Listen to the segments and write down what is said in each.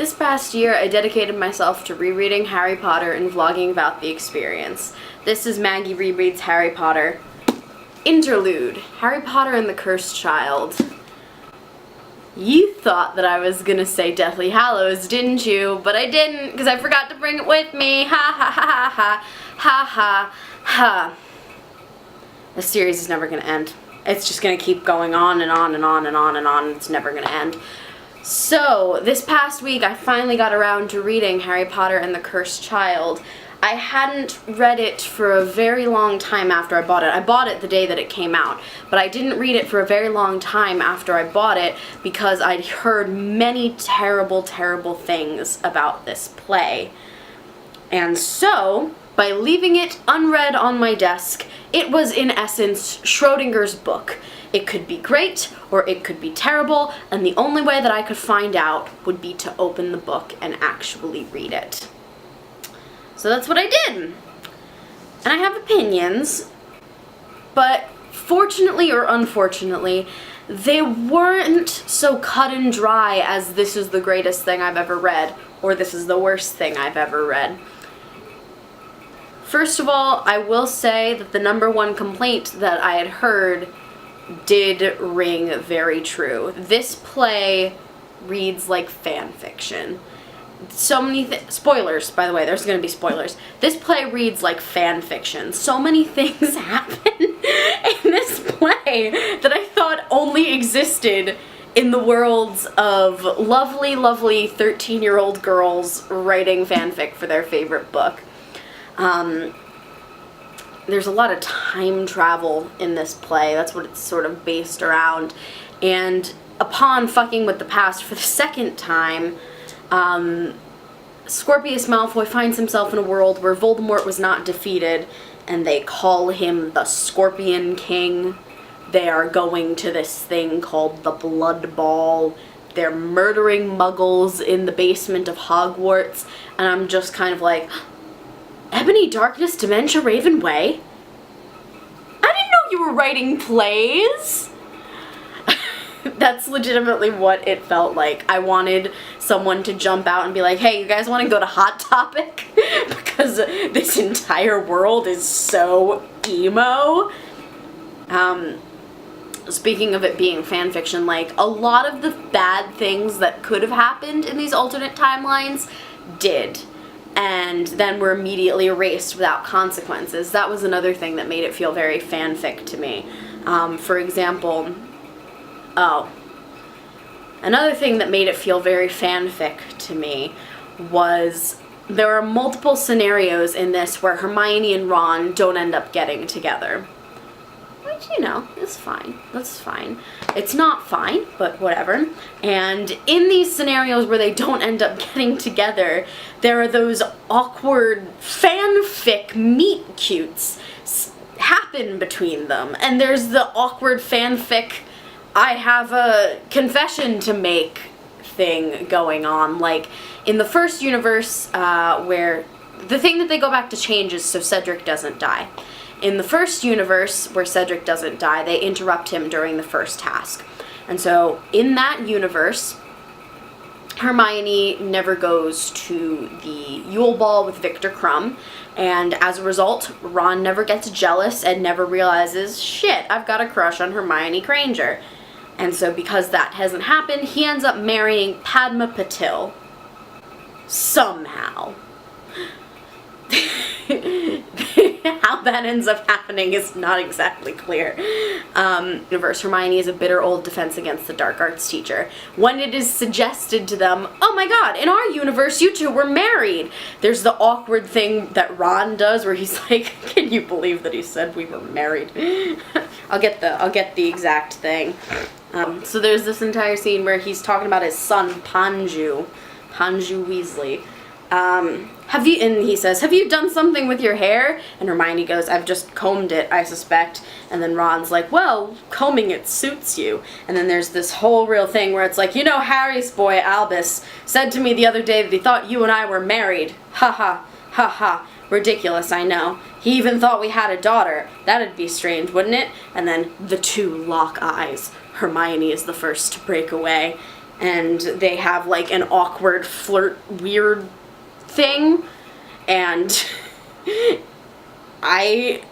This past year, I dedicated myself to rereading Harry Potter and vlogging about the experience. This is Maggie Rereads Harry Potter. Interlude, Harry Potter and the Cursed Child. You thought that I was gonna say Deathly Hallows, didn't you? But I didn't, because I forgot to bring it with me. Ha ha ha ha ha. Ha ha ha. This series is never gonna end. It's just gonna keep going on and on and on and on and on. It's never gonna end. So, this past week I finally got around to reading Harry Potter and the Cursed Child. I hadn't read it for a very long time after I bought it. I bought it the day that it came out, but I didn't read it for a very long time after I bought it because I'd heard many terrible, terrible things about this play. And so, by leaving it unread on my desk, it was in essence Schrodinger's book. It could be great, or it could be terrible, and the only way that I could find out would be to open the book and actually read it. So that's what I did. And I have opinions, but fortunately or unfortunately, they weren't so cut and dry as this is the greatest thing I've ever read, or this is the worst thing I've ever read. First of all, I will say that the number one complaint that I had heard did ring very true. This play reads like fan fiction. So many spoilers, by the way, there's gonna be spoilers. This play reads like fan fiction. So many things happen in this play that I thought only existed in the worlds of lovely, lovely 13-year-old girls writing fanfic for their favorite book. There's a lot of time travel in this play. That's what it's sort of based around. And upon fucking with the past for the second time, Scorpius Malfoy finds himself in a world where Voldemort was not defeated, and they call him the Scorpion King. They are going to this thing called the Blood Ball. They're murdering muggles in the basement of Hogwarts, and I'm just kind of like, Ebony Darkness Dementia Raven Way? I didn't know you were writing plays! That's legitimately what it felt like. I wanted someone to jump out and be like, hey, you guys want to go to Hot Topic? Because this entire world is so emo. Speaking of it being fanfiction, like, a lot of the bad things that could have happened in these alternate timelines did. And then were immediately erased without consequences. That was another thing that made it feel very fanfic to me. For example, another thing that made it feel very fanfic to me was there are multiple scenarios in this where Hermione and Ron don't end up getting together. Which, you know, is fine. That's fine. It's not fine, but whatever. And in these scenarios where they don't end up getting together, there are those awkward fanfic meet-cutes happen between them. And there's the awkward fanfic I have a confession to make thing going on. Like, in the first universe, where the thing that they go back to change is so Cedric doesn't die. In the first universe, where Cedric doesn't die, they interrupt him during the first task. And so, in that universe, Hermione never goes to the Yule Ball with Victor Crumb, and as a result, Ron never gets jealous and never realizes, shit, I've got a crush on Hermione Granger. And so because that hasn't happened, he ends up marrying Padma Patil. Somehow. How that ends up happening is not exactly clear. Universe, Hermione is a bitter old Defense Against the Dark Arts teacher. When it is suggested to them, oh my god, in our universe you two were married, there's the awkward thing that Ron does where he's like, can you believe that he said we were married? I'll get the exact thing. So there's this entire scene where he's talking about his son, Panju Weasley. And he says, have you done something with your hair? And Hermione goes, I've just combed it, I suspect. And then Ron's like, well, combing it suits you. And then there's this whole real thing where it's like, you know, Harry's boy, Albus, said to me the other day that he thought you and I were married. Ha ha, ha ha. Ridiculous, I know. He even thought we had a daughter. That'd be strange, wouldn't it? And then the two lock eyes. Hermione is the first to break away. and they have like an awkward flirt weird thing, and I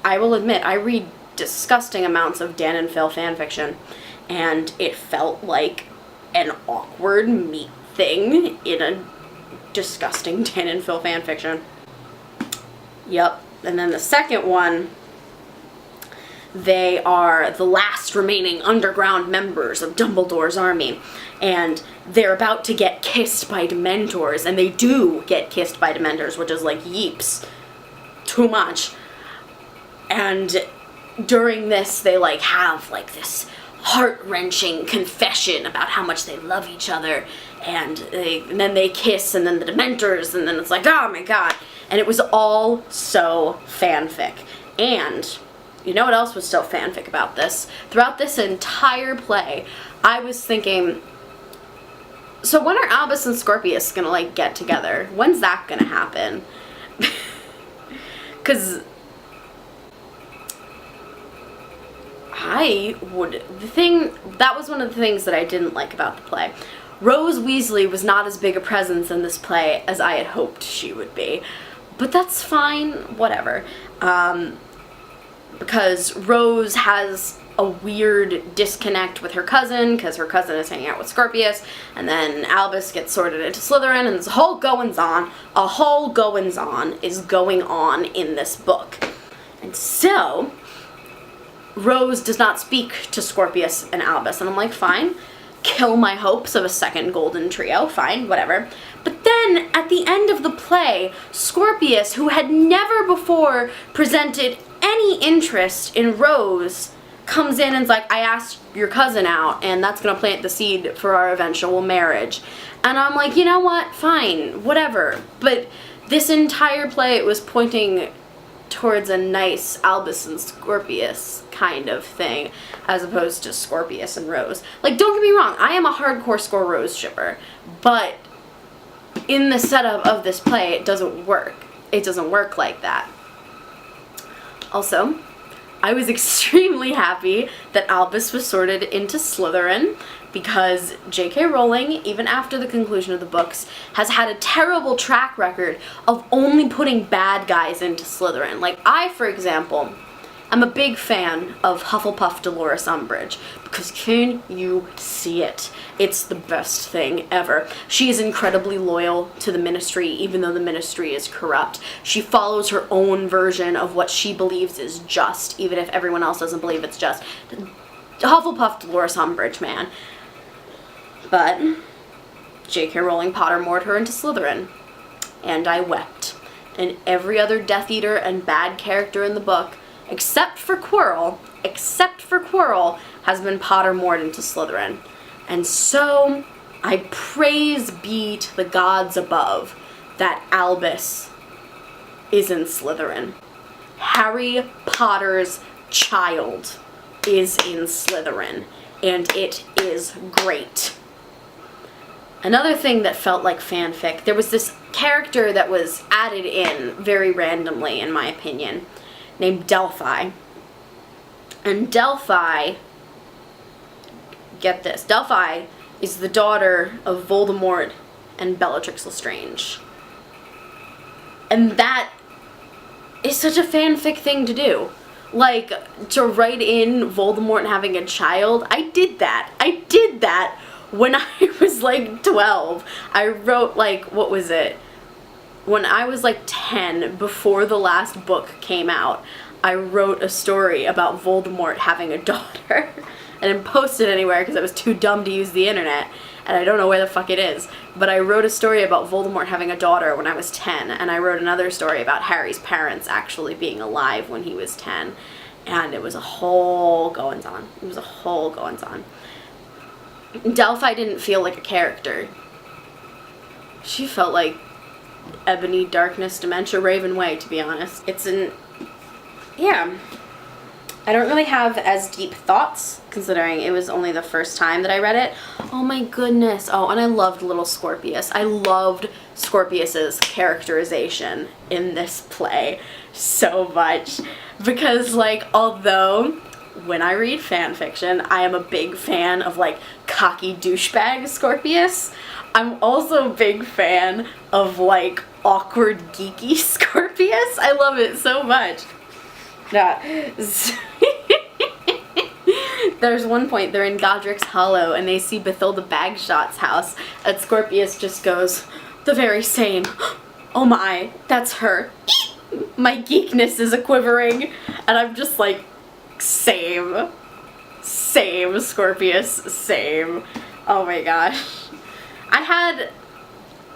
will admit, I read disgusting amounts of Dan and Phil fanfiction, and it felt like an awkward meat thing in a disgusting Dan and Phil fanfiction. Yep. And then the second one, they are the last remaining underground members of Dumbledore's army, and they're about to get kissed by Dementors, and they do get kissed by Dementors, which is like yeeps. Too much. And during this, they like have like this heart-wrenching confession about how much they love each other, and then they kiss, and then the Dementors, and then it's like, oh my god. And it was all so fanfic. And you know what else was so fanfic about this? Throughout this entire play, I was thinking, so when are Albus and Scorpius gonna like get together? When's that gonna happen? Because that was one of the things that I didn't like about the play. Rose Weasley was not as big a presence in this play as I had hoped she would be. But that's fine, whatever. Because Rose has a weird disconnect with her cousin, because her cousin is hanging out with Scorpius, and then Albus gets sorted into Slytherin, and there's a whole goings-on is going on in this book. And so, Rose does not speak to Scorpius and Albus, and I'm like, fine, kill my hopes of a second golden trio, fine, whatever. But then, at the end of the play, Scorpius, who had never before presented any interest in Rose, comes in and's like, I asked your cousin out, and that's gonna plant the seed for our eventual marriage. And I'm like, you know what, fine, whatever. But this entire play, it was pointing towards a nice Albus and Scorpius kind of thing, as opposed to Scorpius and Rose. Like, don't get me wrong, I am a hardcore Rose shipper, but in the setup of this play, it doesn't work. It doesn't work like that. Also, I was extremely happy that Albus was sorted into Slytherin, because J.K. Rowling, even after the conclusion of the books, has had a terrible track record of only putting bad guys into Slytherin. Like, I, for example, am a big fan of Hufflepuff Dolores Umbridge, because can you see it? It's the best thing ever. She is incredibly loyal to the Ministry, even though the Ministry is corrupt. She follows her own version of what she believes is just, even if everyone else doesn't believe it's just. Hufflepuff Dolores Umbridge, man. But J.K. Rowling Pottermored her into Slytherin, and I wept. And every other Death Eater and bad character in the book, except for Quirrell, has been Pottermored into Slytherin. And so, I praise be to the gods above that Albus is in Slytherin. Harry Potter's child is in Slytherin, and it is great. Another thing that felt like fanfic, there was this character that was added in very randomly, in my opinion, named Delphi. And Delphi, get this, Delphi is the daughter of Voldemort and Bellatrix Lestrange. And that is such a fanfic thing to do. Like, to write in Voldemort having a child, I did that when I was like 12. I wrote like, what was it? When I was like 10, before the last book came out, I wrote a story about Voldemort having a daughter. I didn't post it anywhere because I was too dumb to use the internet, and I don't know where the fuck it is. But I wrote a story about Voldemort having a daughter when I was 10, and I wrote another story about Harry's parents actually being alive when he was 10. And it was a whole goings-on. It was a whole goings-on. Delphi didn't feel like a character. She felt like Ebony, Darkness, Dementia, Raven Way, to be honest. Yeah. I don't really have as deep thoughts, considering it was only the first time that I read it. Oh my goodness. Oh, and I loved little Scorpius. I loved Scorpius's characterization in this play so much. Because, like, although when I read fan fiction, I am a big fan of like cocky douchebag Scorpius. I'm also a big fan of like awkward geeky Scorpius. I love it so much. There's one point they're in Godric's Hollow and they see Bathilda Bagshot's house, and Scorpius just goes, "The very same. Oh my, that's her. My geekness is a-quivering." And I'm just like, same. Same, Scorpius, same. Oh my gosh.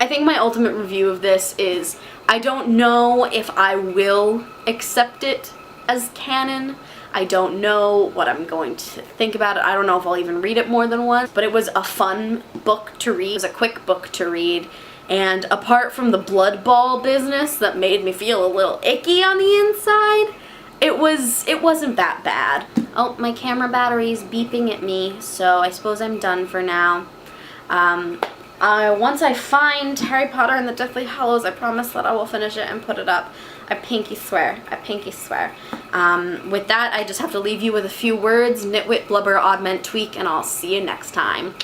I think my ultimate review of this is, I don't know if I will accept it as canon. I don't know what I'm going to think about it. I don't know if I'll even read it more than once, but it was a fun book to read. It was a quick book to read, and apart from the blood ball business that made me feel a little icky on the inside, it wasn't that bad. Oh, my camera battery is beeping at me, so I suppose I'm done for now. Once I find Harry Potter and the Deathly Hallows, I promise that I will finish it and put it up. I pinky swear. I pinky swear. With that, I just have to leave you with a few words. Nitwit, blubber, oddment, tweak, and I'll see you next time.